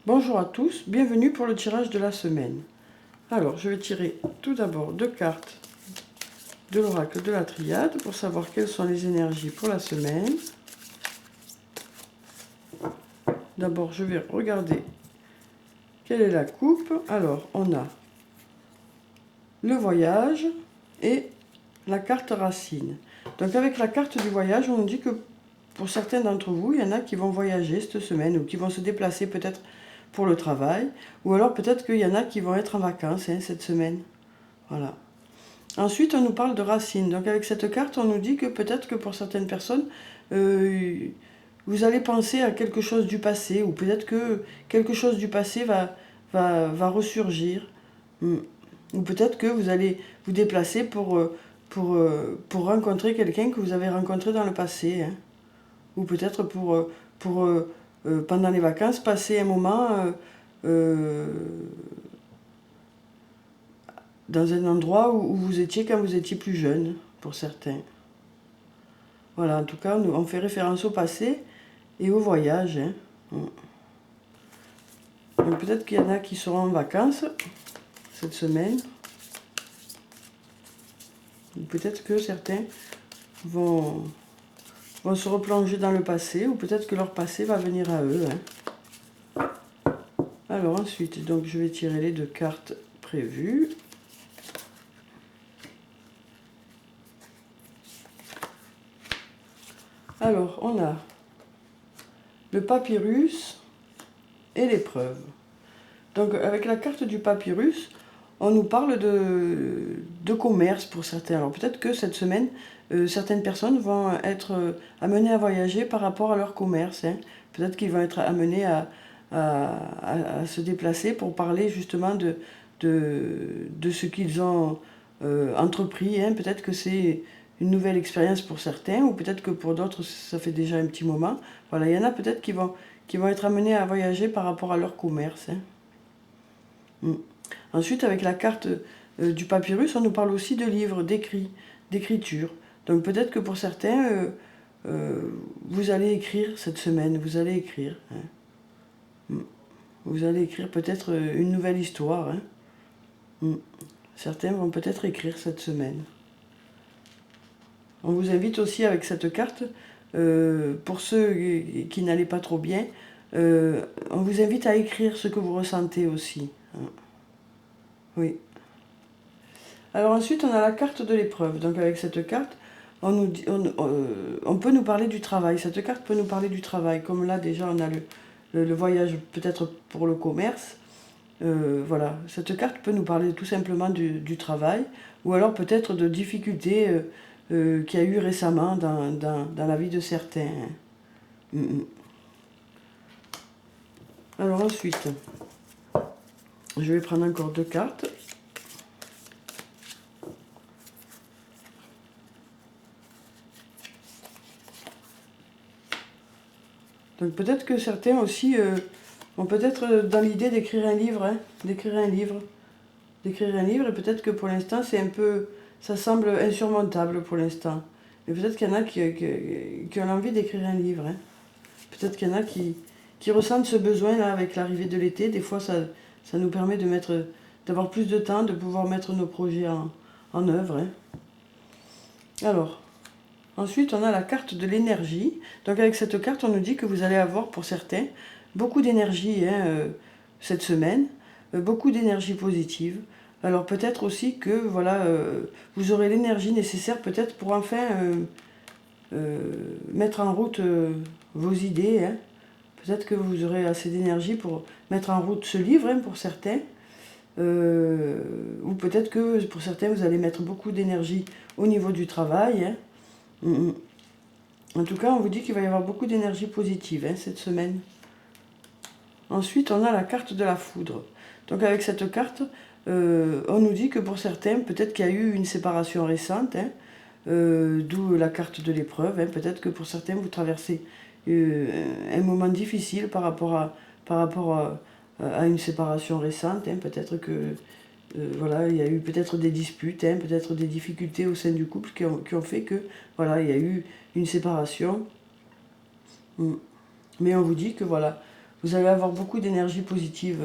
Bonjour à tous, bienvenue pour le tirage de la semaine. Alors, je vais tirer tout d'abord 2 cartes de l'oracle de la triade pour savoir quelles sont les énergies pour la semaine. D'abord, je vais regarder quelle est la coupe. Alors, on a le voyage et la carte racine. Donc, avec la carte du voyage, on nous dit que pour certains d'entre vous, il y en a qui vont voyager cette semaine ou qui vont se déplacer peut-être pour le travail, ou alors peut-être qu'il y en a qui vont être en vacances cette semaine. Voilà. Ensuite, on nous parle de racines. Donc avec cette carte, on nous dit que peut-être que pour certaines personnes, vous allez penser à quelque chose du passé, ou peut-être que quelque chose du passé va ressurgir. Ou peut-être que vous allez vous déplacer pour rencontrer quelqu'un que vous avez rencontré dans le passé. Hein. Ou peut-être pendant les vacances, passer un moment dans un endroit où vous étiez quand vous étiez plus jeune, pour certains. Voilà, en tout cas, on fait référence au passé et au voyage. Hein. Donc peut-être qu'il y en a qui seront en vacances cette semaine. Ou peut-être que certains vont se replonger dans le passé, ou peut-être que leur passé va venir à eux. Hein. Alors ensuite, donc je vais tirer les 2 cartes prévues. Alors, on a le papyrus et l'épreuve. Donc, avec la carte du papyrus, on nous parle de commerce pour certains. Alors, peut-être que cette semaine, certaines personnes vont être amenées à voyager par rapport à leur commerce. Hein. Peut-être qu'ils vont être amenés à se déplacer pour parler justement de ce qu'ils ont entrepris. Hein. Peut-être que c'est une nouvelle expérience pour certains, ou peut-être que pour d'autres, ça fait déjà un petit moment. Voilà, il y en a peut-être qui vont être amenés à voyager par rapport à leur commerce. Hein. Ensuite, avec la carte du papyrus, on nous parle aussi de livres, d'écrits, d'écriture. Donc peut-être que pour certains, vous allez écrire cette semaine, vous allez écrire. Hein. Vous allez écrire peut-être une nouvelle histoire. Hein. Certains vont peut-être écrire cette semaine. On vous invite aussi avec cette carte, pour ceux qui n'allaient pas trop bien, on vous invite à écrire ce que vous ressentez aussi. Hein. Oui. Alors ensuite, on a la carte de l'épreuve. Donc avec cette carte, on peut nous parler du travail. Cette carte peut nous parler du travail. Comme là, déjà, on a le voyage peut-être pour le commerce. Voilà, cette carte peut nous parler tout simplement du travail, ou alors peut-être de difficultés qu'il y a eu récemment dans la vie de certains. Alors ensuite, je vais prendre encore 2 cartes. Donc peut-être que certains aussi ont peut-être dans l'idée d'écrire un livre, hein, d'écrire un livre, et peut-être que pour l'instant c'est un peu, ça semble insurmontable pour l'instant. Mais peut-être qu'il y en a qui ont envie d'écrire un livre. Hein. Peut-être qu'il y en a qui ressentent ce besoin-là avec l'arrivée de l'été. Des fois, ça nous permet d'avoir plus de temps, de pouvoir mettre nos projets en œuvre. Hein. Alors, ensuite, on a la carte de l'énergie. Donc avec cette carte, on nous dit que vous allez avoir, pour certains, beaucoup d'énergie cette semaine, beaucoup d'énergie positive. Alors peut-être aussi que voilà, vous aurez l'énergie nécessaire peut-être pour enfin mettre en route vos idées. Hein. Peut-être que vous aurez assez d'énergie pour mettre en route ce livre, hein, pour certains. Ou peut-être que pour certains, vous allez mettre beaucoup d'énergie au niveau du travail. Hein. En tout cas, on vous dit qu'il va y avoir beaucoup d'énergie positive hein, cette semaine. Ensuite, on a la carte de la foudre. Donc avec cette carte, on nous dit que pour certains, peut-être qu'il y a eu une séparation récente, hein, d'où la carte de l'épreuve. Hein. Peut-être que pour certains, vous traversez un moment difficile par rapport à une séparation récente. Hein. Peut-être que voilà, il y a eu peut-être des disputes, hein, peut-être des difficultés au sein du couple qui ont fait que voilà, il y a eu une séparation. Mais on vous dit que voilà, vous allez avoir beaucoup d'énergie positive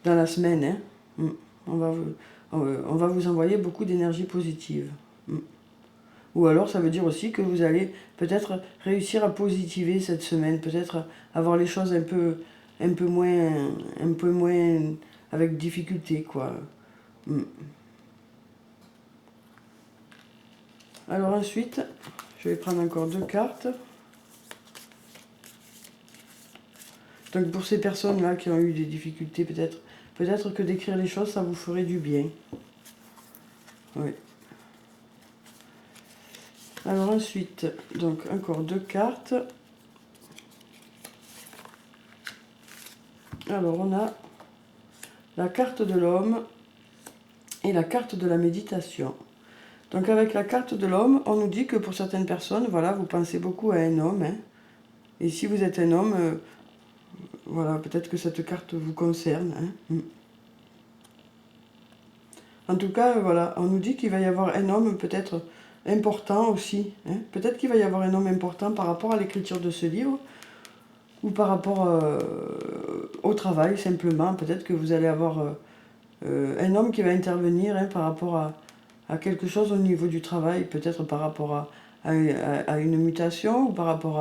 dans la semaine. Hein. On va vous envoyer beaucoup d'énergie positive. Ou alors ça veut dire aussi que vous allez peut-être réussir à positiver cette semaine, peut-être avoir les choses un peu moins avec difficulté, quoi. Alors ensuite, je vais prendre encore 2 cartes. Donc pour ces personnes-là qui ont eu des difficultés, peut-être que d'écrire les choses, ça vous ferait du bien. Oui. Alors ensuite, donc encore 2 cartes. Alors on a la carte de l'homme et la carte de la méditation. Donc avec la carte de l'homme, on nous dit que pour certaines personnes, voilà, vous pensez beaucoup à un homme. Hein. Et si vous êtes un homme, voilà, peut-être que cette carte vous concerne. Hein. En tout cas, voilà, on nous dit qu'il va y avoir un homme peut-être important aussi. Hein. Peut-être qu'il va y avoir un homme important par rapport à l'écriture de ce livre ou par rapport au travail simplement. Peut-être que vous allez avoir un homme qui va intervenir par rapport à quelque chose au niveau du travail, peut-être par rapport à une mutation ou par rapport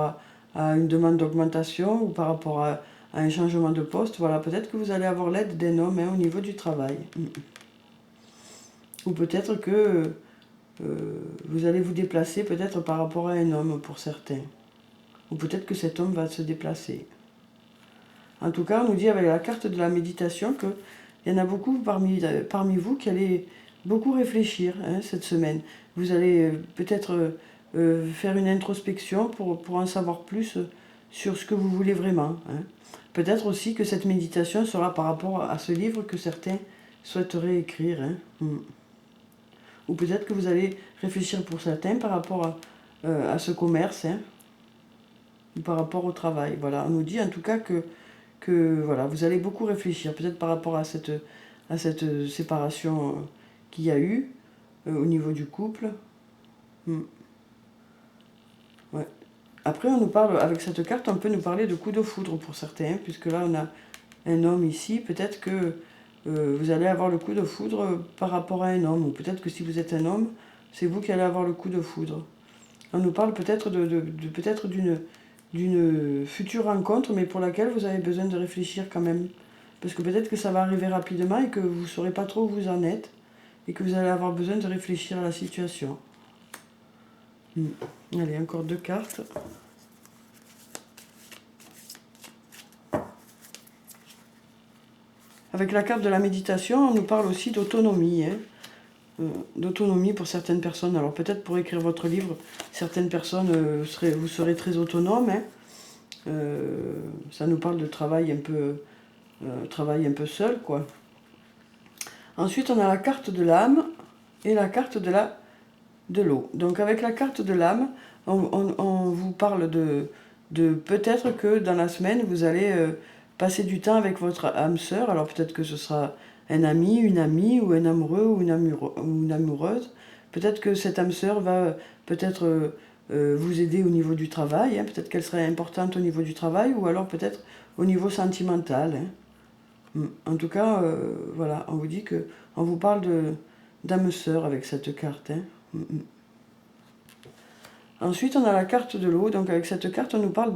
à une demande d'augmentation ou par rapport à un changement de poste. Voilà, peut-être que vous allez avoir l'aide d'un homme au niveau du travail. Ou peut-être que vous allez vous déplacer peut-être par rapport à un homme pour certains. Ou peut-être que cet homme va se déplacer. En tout cas, on nous dit avec la carte de la méditation qu'il y en a beaucoup parmi vous qui allez beaucoup réfléchir cette semaine. Vous allez peut-être faire une introspection pour en savoir plus sur ce que vous voulez vraiment. Hein. Peut-être aussi que cette méditation sera par rapport à ce livre que certains souhaiteraient écrire. Hein. Ou peut-être que vous allez réfléchir pour certains par rapport à ce commerce, hein, ou par rapport au travail. Voilà, on nous dit en tout cas que voilà, vous allez beaucoup réfléchir, peut-être par rapport à cette séparation qu'il y a eu au niveau du couple. Ouais. Après, on nous parle, avec cette carte, on peut nous parler de coup de foudre pour certains, hein, puisque là, on a un homme ici. Peut-être que vous allez avoir le coup de foudre par rapport à un homme, ou peut-être que si vous êtes un homme, c'est vous qui allez avoir le coup de foudre. On nous parle peut-être peut-être d'une future rencontre, mais pour laquelle vous avez besoin de réfléchir quand même. Parce que peut-être que ça va arriver rapidement et que vous ne saurez pas trop où vous en êtes, et que vous allez avoir besoin de réfléchir à la situation. Allez, encore 2 cartes. Avec la carte de la méditation, on nous parle aussi d'autonomie. Hein. D'autonomie pour certaines personnes. Alors peut-être pour écrire votre livre, certaines personnes, vous serez très autonome. Hein. Ça nous parle de travail un peu seul, quoi. Ensuite, on a la carte de l'âme et la carte de l'eau. Donc avec la carte de l'âme, on vous parle de peut-être que dans la semaine, vous allez passer du temps avec votre âme sœur. Alors peut-être que ce sera un ami, une amie, ou un amoureux, ou une amoureuse. Peut-être que cette âme sœur va peut-être vous aider au niveau du travail. Hein. Peut-être qu'elle serait importante au niveau du travail, ou alors peut-être au niveau sentimental. Hein. En tout cas, voilà, on vous dit que on vous parle d'âme sœur avec cette carte. Hein. Ensuite, on a la carte de l'eau. Donc avec cette carte, on nous parle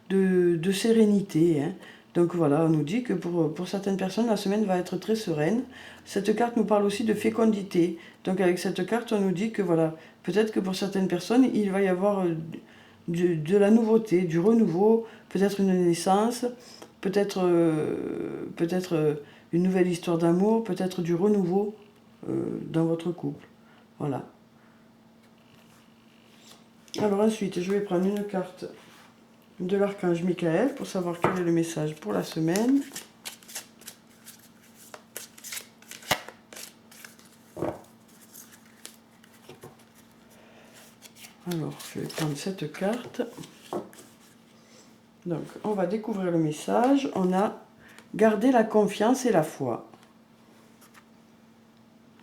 de sérénité. Hein. Donc voilà, on nous dit que pour certaines personnes, la semaine va être très sereine. Cette carte nous parle aussi de fécondité. Donc avec cette carte, on nous dit que voilà, peut-être que pour certaines personnes, il va y avoir de la nouveauté, du renouveau, peut-être une naissance, peut-être une nouvelle histoire d'amour, peut-être du renouveau dans votre couple. Voilà. Alors ensuite, je vais prendre une carte de l'archange Michael pour savoir quel est le message pour la semaine. Alors, je vais prendre cette carte. Donc, on va découvrir le message. On a gardé la confiance et la foi.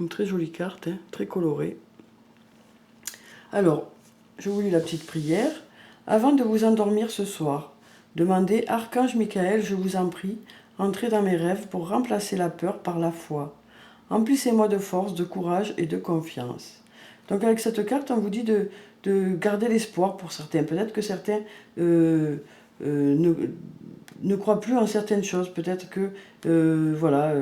Une très jolie carte, hein, très colorée. Alors, je vous lis la petite prière. Avant de vous endormir ce soir, Demandez, Archange Michael, je vous en prie, entrez dans mes rêves pour remplacer la peur par la foi. Emplissez-moi de force, de courage et de confiance. Donc avec cette carte, on vous dit de garder l'espoir pour certains. Peut-être que certains ne croient plus en certaines choses. Peut-être que voilà,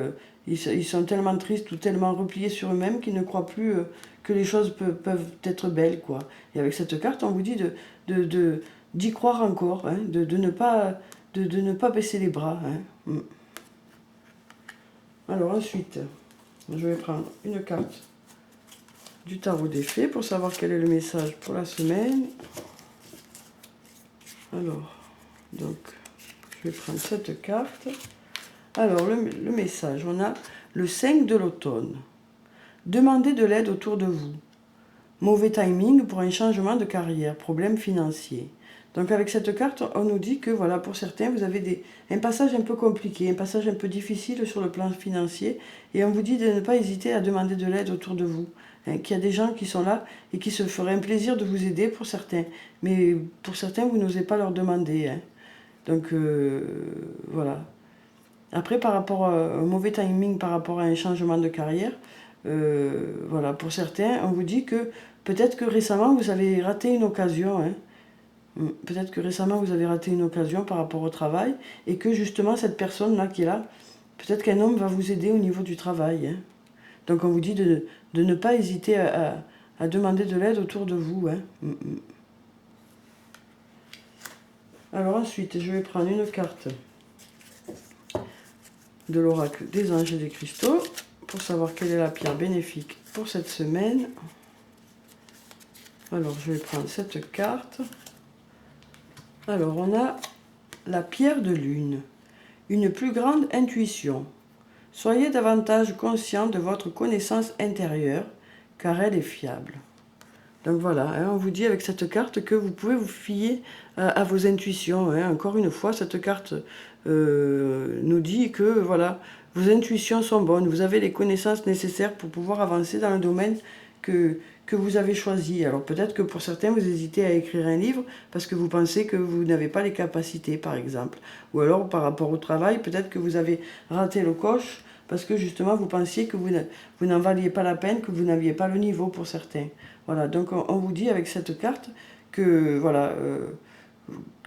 ils sont tellement tristes ou tellement repliés sur eux-mêmes qu'ils ne croient plus que les choses peuvent être belles, quoi. Et avec cette carte, on vous dit d'y croire encore, hein, de ne pas baisser les bras. Hein. Alors ensuite, je vais prendre une carte du tarot des fées pour savoir quel est le message pour la semaine. Alors, donc, je vais prendre cette carte. Alors, le message, on a le 5 de l'automne. Demandez de l'aide autour de vous. Mauvais timing pour un changement de carrière, problème financier. Donc avec cette carte, on nous dit que voilà, pour certains, vous avez un passage un peu compliqué, un passage un peu difficile sur le plan financier, et on vous dit de ne pas hésiter à demander de l'aide autour de vous. Hein, qu'il y a des gens qui sont là et qui se feraient un plaisir de vous aider pour certains. Mais pour certains, vous n'osez pas leur demander. Hein. Donc voilà. Après, par rapport à un mauvais timing, par rapport à un changement de carrière, voilà, pour certains, on vous dit que peut-être que récemment, vous avez raté une occasion. Hein. Peut-être que récemment, vous avez raté une occasion par rapport au travail et que justement, cette personne-là qui est là, peut-être qu'un homme va vous aider au niveau du travail. Hein. Donc, on vous dit de ne pas hésiter à demander de l'aide autour de vous. Hein. Alors ensuite, je vais prendre une carte de l'oracle des anges et des cristaux pour savoir quelle est la pierre bénéfique pour cette semaine. Alors, je vais prendre cette carte. Alors, on a la pierre de lune, une plus grande intuition. Soyez davantage conscient de votre connaissance intérieure, car elle est fiable. Donc voilà, hein, on vous dit avec cette carte que vous pouvez vous fier à vos intuitions. Hein. Encore une fois, cette carte nous dit que voilà, vos intuitions sont bonnes, vous avez les connaissances nécessaires pour pouvoir avancer dans le domaine que vous avez choisi. Alors peut-être que pour certains, vous hésitez à écrire un livre parce que vous pensez que vous n'avez pas les capacités, par exemple. Ou alors par rapport au travail, peut-être que vous avez raté le coche parce que justement vous pensiez que vous n'en valiez pas la peine, que vous n'aviez pas le niveau pour certains. Voilà, donc on vous dit avec cette carte que voilà,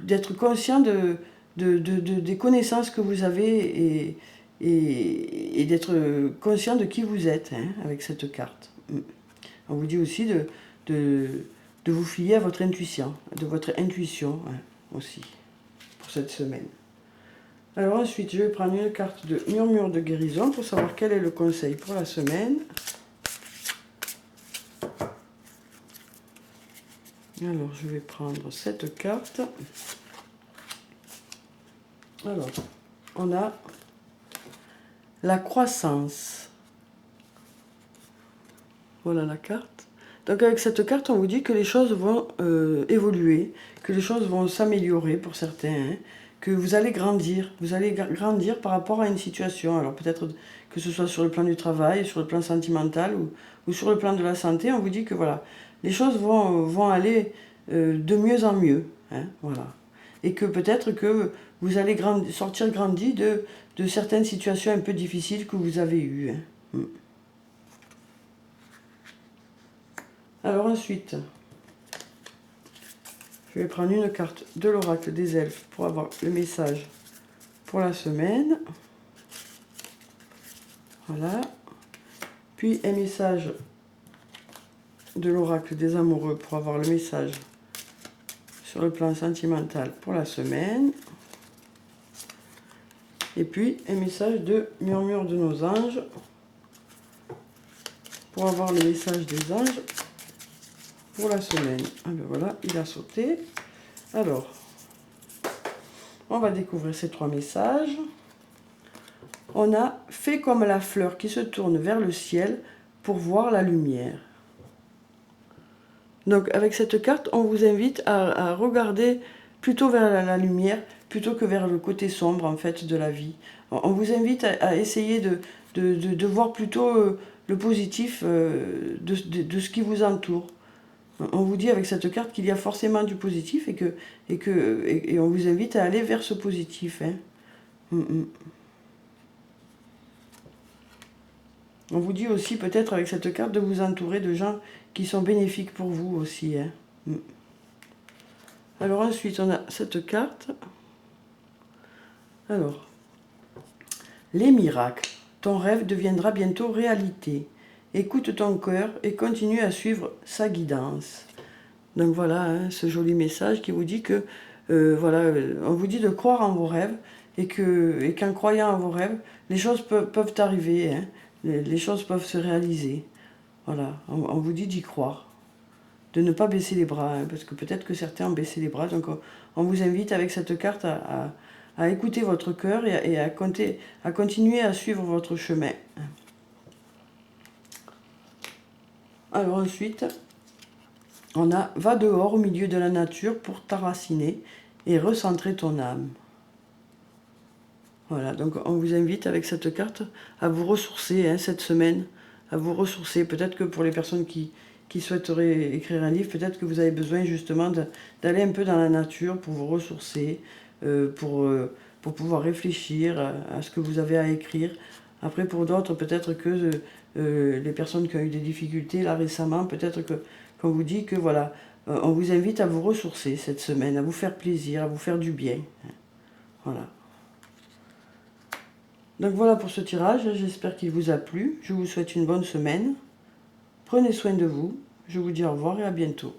d'être conscient des connaissances que vous avez et d'être conscient de qui vous êtes hein, avec cette carte. On vous dit aussi de vous fier à votre intuition, hein, aussi, pour cette semaine. Alors ensuite, je vais prendre une carte de murmure de guérison pour savoir quel est le conseil pour la semaine. Alors, je vais prendre cette carte. Alors, on a la croissance. Voilà la carte. Donc avec cette carte, on vous dit que les choses vont évoluer, que les choses vont s'améliorer pour certains, hein, que vous allez grandir par rapport à une situation. Alors peut-être que ce soit sur le plan du travail, sur le plan sentimental ou sur le plan de la santé, on vous dit que voilà, les choses vont aller de mieux en mieux. Hein, voilà. Et que peut-être que vous allez sortir grandi de certaines situations un peu difficiles que vous avez eues. Hein. Alors ensuite, je vais prendre une carte de l'oracle des elfes pour avoir le message pour la semaine. Voilà. Puis un message de l'oracle des amoureux pour avoir le message sur le plan sentimental pour la semaine. Et puis un message de murmure de nos anges pour avoir le message des anges pour la semaine. Ah ben voilà, il a sauté. Alors, on va découvrir ces trois messages. On a « Fait comme la fleur qui se tourne vers le ciel pour voir la lumière ». Donc avec cette carte, on vous invite à regarder plutôt vers la lumière, plutôt que vers le côté sombre en fait de la vie. On vous invite à essayer de voir plutôt le positif de ce qui vous entoure. On vous dit avec cette carte qu'il y a forcément du positif et on vous invite à aller vers ce positif. Hein. On vous dit aussi peut-être avec cette carte de vous entourer de gens qui sont bénéfiques pour vous aussi. Hein. Alors ensuite, on a cette carte. Alors, les miracles. Ton rêve deviendra bientôt réalité. Écoute ton cœur et continue à suivre sa guidance. Donc voilà, hein, ce joli message qui vous dit que, voilà, on vous dit de croire en vos rêves et qu'en croyant en vos rêves, les choses peuvent arriver, hein, les choses peuvent se réaliser. Voilà, on vous dit d'y croire, de ne pas baisser les bras, hein, parce que peut-être que certains ont baissé les bras, donc on vous invite avec cette carte à écouter votre cœur et à continuer à suivre votre chemin. Alors ensuite, on a « Va dehors au milieu de la nature pour t'enraciner et recentrer ton âme ». Voilà, donc on vous invite avec cette carte à vous ressourcer, hein, cette semaine, à vous ressourcer. Peut-être que pour les personnes qui souhaiteraient écrire un livre, peut-être que vous avez besoin justement d'aller un peu dans la nature pour vous ressourcer, pour pouvoir réfléchir à ce que vous avez à écrire. Après, pour d'autres, peut-être que les personnes qui ont eu des difficultés là récemment, peut-être qu'on vous dit que voilà, on vous invite à vous ressourcer cette semaine, à vous faire plaisir, à vous faire du bien. Voilà. Donc voilà pour ce tirage, j'espère qu'il vous a plu. Je vous souhaite une bonne semaine. Prenez soin de vous. Je vous dis au revoir et à bientôt.